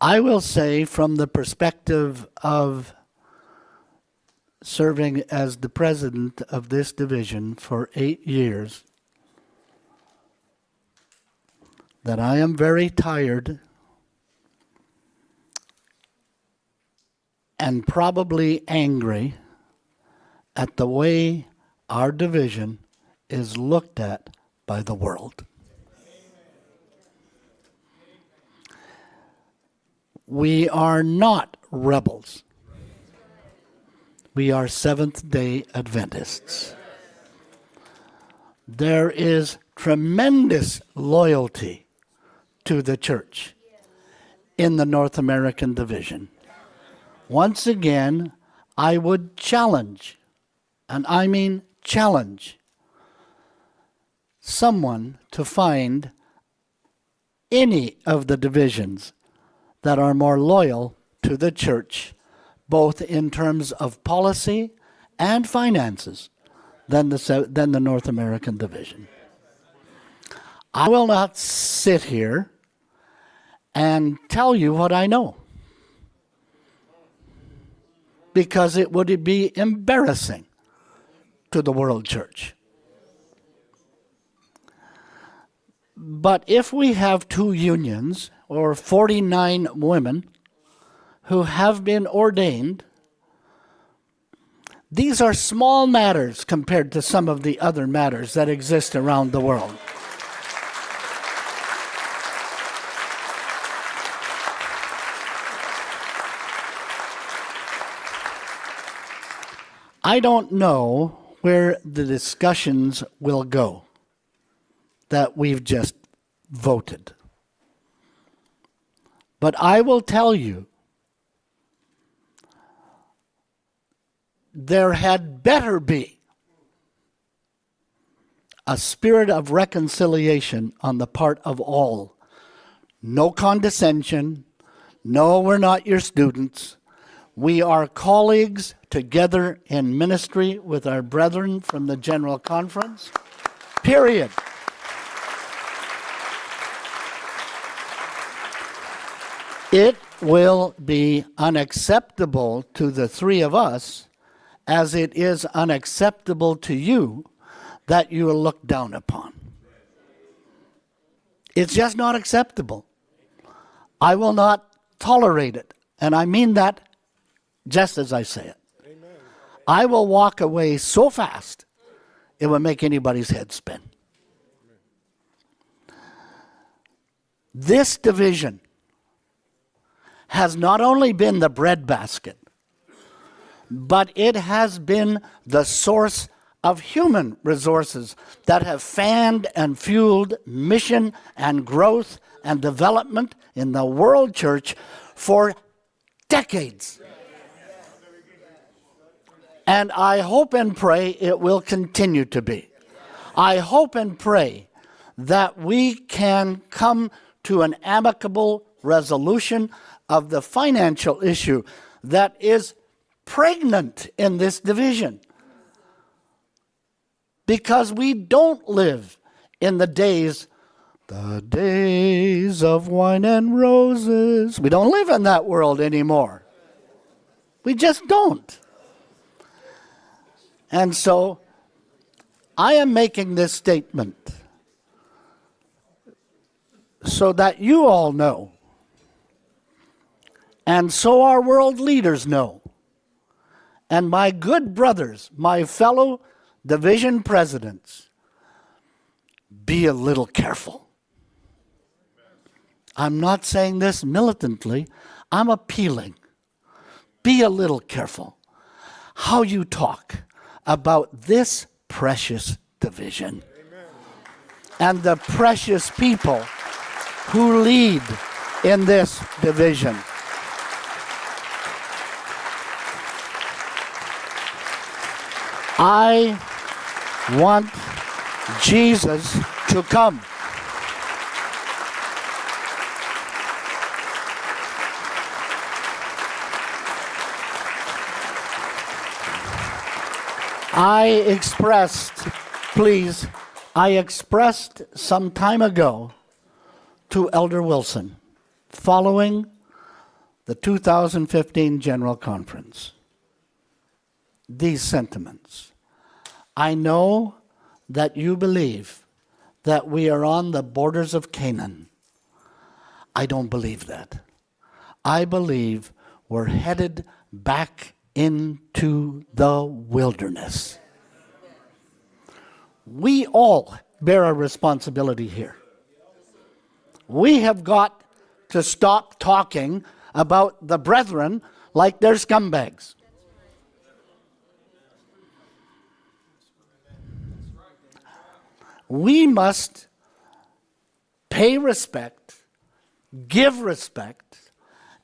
I will say, from the perspective of serving as the president of this division for 8 years, that I am very tired and probably angry at the way our division is looked at by the world. We are not rebels. We are Seventh-day Adventists. There is tremendous loyalty to the church in the North American division. Once again, I would challenge, and I mean challenge, someone to find any of the divisions that are more loyal to the church, both in terms of policy and finances, than the North American division. I will not sit here and tell you what I know, because it would be embarrassing to the world church. But if we have 2 unions, or 49 women who have been ordained, these are small matters compared to some of the other matters that exist around the world. I don't know where the discussions will go that we've just voted. But I will tell you, there had better be a spirit of reconciliation on the part of all. No condescension. No, we're not your students. We are colleagues together in ministry with our brethren from the General Conference. Period. It will be unacceptable to the 3 of us, as it is unacceptable to you, that you are looked down upon. It's just not acceptable. I will not tolerate it, and I mean that just as I say it. Amen. I will walk away so fast, it will make anybody's head spin. This division has not only been the breadbasket, but it has been the source of human resources that have fanned and fueled mission and growth and development in the world church for decades. And I hope and pray it will continue to be. I hope and pray that we can come to an amicable resolution of the financial issue that is pregnant in this division. Because we don't live in the days of wine and roses. We don't live in that world anymore. We just don't. And so I am making this statement so that you all know, and so our world leaders know, and my good brothers, my fellow division presidents, be a little careful. I'm not saying this militantly, I'm appealing. Be a little careful how you talk about this precious division. Amen. And the precious people who lead in this division. I want Jesus to come. I expressed some time ago to Elder Wilson, following the 2015 General Conference these sentiments. I know that you believe that we are on the borders of Canaan. I don't believe that. I believe we're headed back into the wilderness. We all bear a responsibility here. We have got to stop talking about the brethren like they're scumbags. We must pay respect, give respect,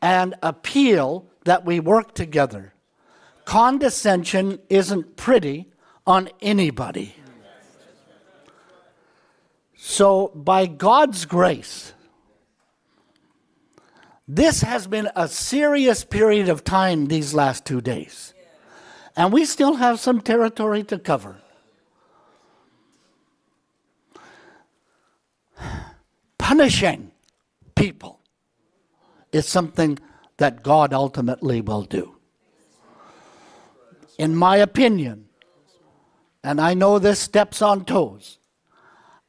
and appeal that we work together. Condescension isn't pretty on anybody. So, by God's grace, this has been a serious period of time these last 2 days. And we still have some territory to cover. Punishing people is something that God ultimately will do. In my opinion, and I know this steps on toes,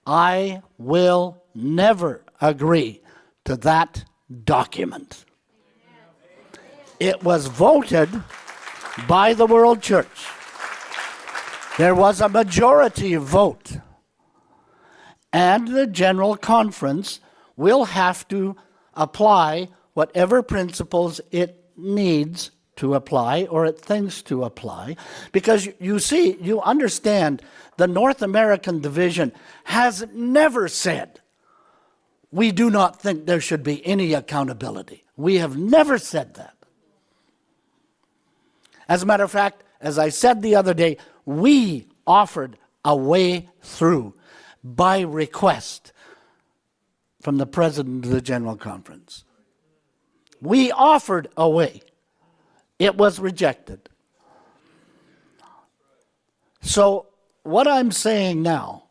I will never agree to that document. It was voted by the World Church. There was a majority vote. And the General Conference will have to apply whatever principles it needs to apply or it thinks to apply. Because you see, you understand, the North American division has never said, we do not think there should be any accountability. We have never said that. As a matter of fact, as I said the other day, we offered a way through by request from the President of the General Conference. We offered a way. It was rejected. So what I'm saying now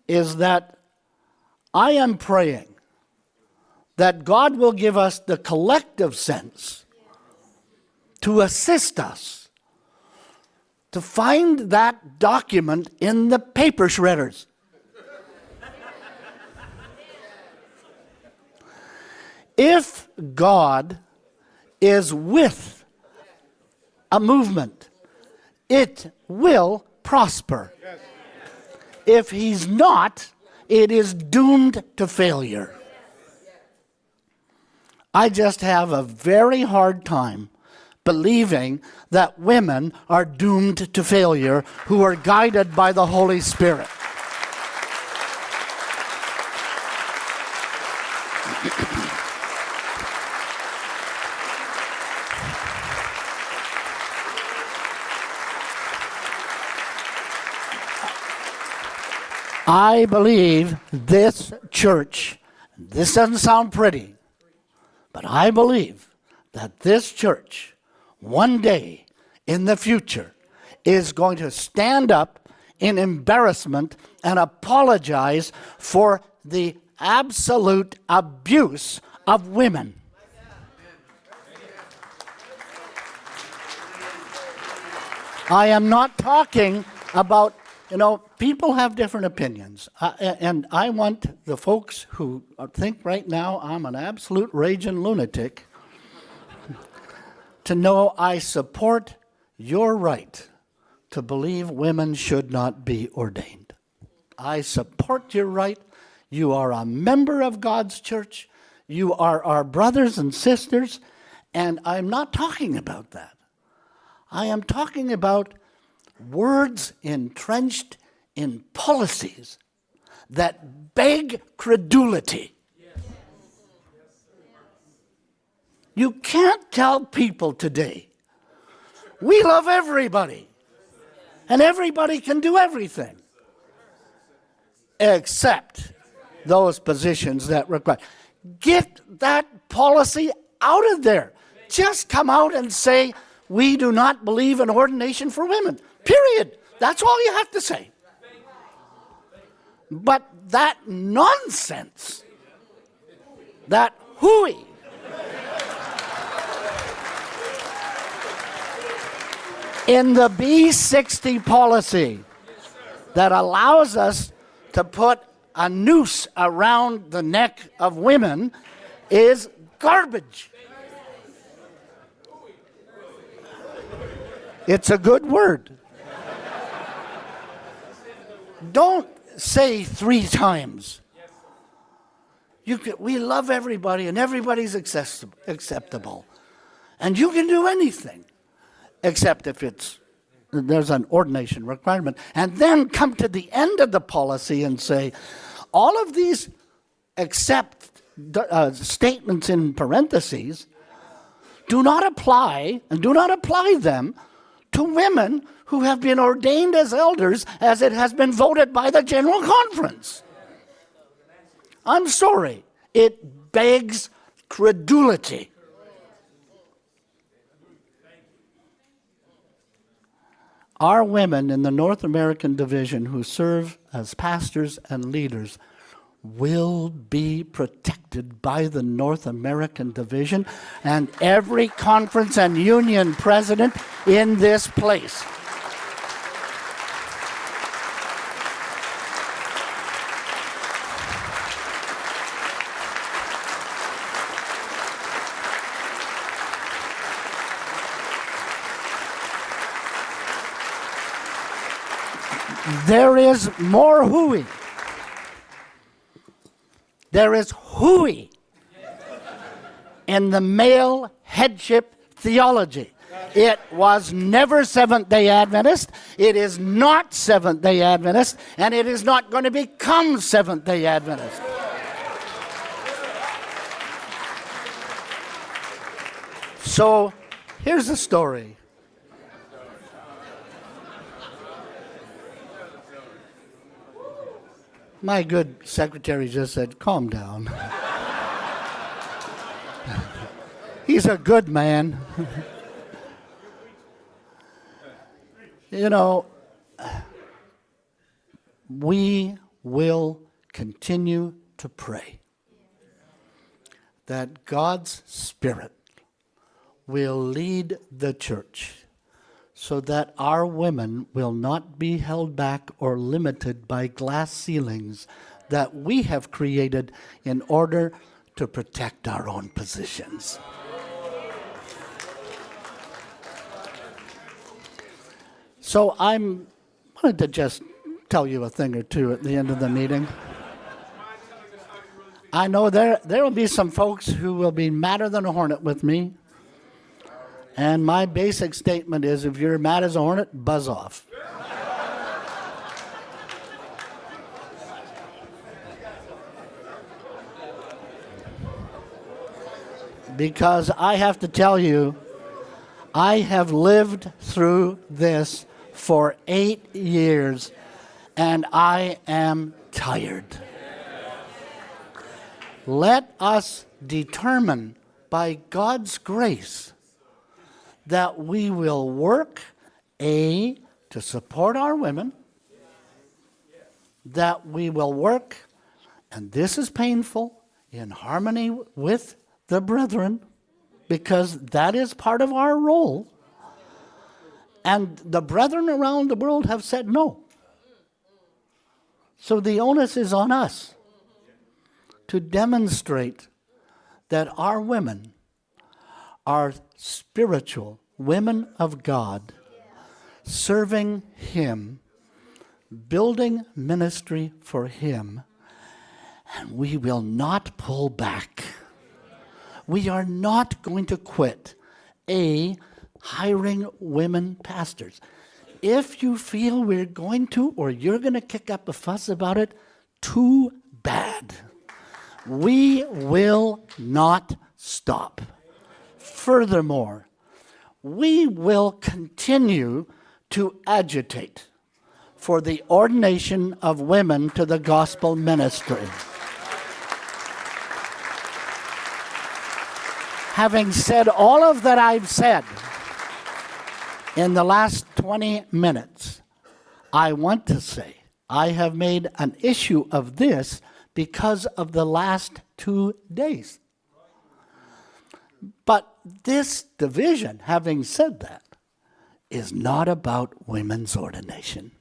is that I am praying that God will give us the collective sense to assist us to find that document in the paper shredders. If God is with a movement, it will prosper. If he's not, it is doomed to failure. I just have a very hard time believing that women are doomed to failure who are guided by the Holy Spirit. I believe this church, this doesn't sound pretty, but I believe that this church one day in the future is going to stand up in embarrassment and apologize for the absolute abuse of women. I am not talking about, people have different opinions. And I want the folks who think right now I'm an absolute raging lunatic to know I support your right to believe women should not be ordained. I support your right. You are a member of God's church. You are our brothers and sisters. And I'm not talking about that. I am talking about words entrenched in policies that beg credulity. You can't tell people today, we love everybody, and everybody can do everything, except those positions that require. Get that policy out of there. Just come out and say, we do not believe in ordination for women, period. That's all you have to say. But that nonsense, that hooey, in the B60 policy that allows us to put a noose around the neck of women is garbage. It's a good word. Don't say 3 times. We love everybody and everybody's acceptable. And you can do anything except if there's an ordination requirement. And then come to the end of the policy and say, all of these statements in parentheses do not apply, and do not apply them to women who have been ordained as elders as it has been voted by the General Conference. I'm sorry, it begs credulity. Our women in the North American division who serve as pastors and leaders will be protected by the North American division and every conference and union president in this place. There is more hooey. There is hooey in the male headship theology. It was never Seventh-day Adventist. It is not Seventh-day Adventist. And it is not going to become Seventh-day Adventist. So, here's the story. My good secretary just said, calm down. He's a good man. You know, we will continue to pray that God's Spirit will lead the church so that our women will not be held back or limited by glass ceilings that we have created in order to protect our own positions. So I'm wanted to just tell you a thing or two at the end of the meeting. I know there will be some folks who will be madder than a hornet with me. And my basic statement is, if you're mad as a hornet, buzz off. Because I have to tell you, I have lived through this for 8 years, and I am tired. Let us determine by God's grace that we will work, to support our women, that we will work, and this is painful, in harmony with the brethren, because that is part of our role. And the brethren around the world have said no. So the onus is on us to demonstrate that our women are spiritual women of God, serving Him, building ministry for Him, and we will not pull back. We are not going to quit hiring women pastors. If you feel we're going to, or you're going to kick up a fuss about it, too bad. We will not stop. Furthermore, we will continue to agitate for the ordination of women to the gospel ministry. Having said all of that I've said in the last 20 minutes, I want to say I have made an issue of this because of the last 2 days. But this division, having said that, is not about women's ordination.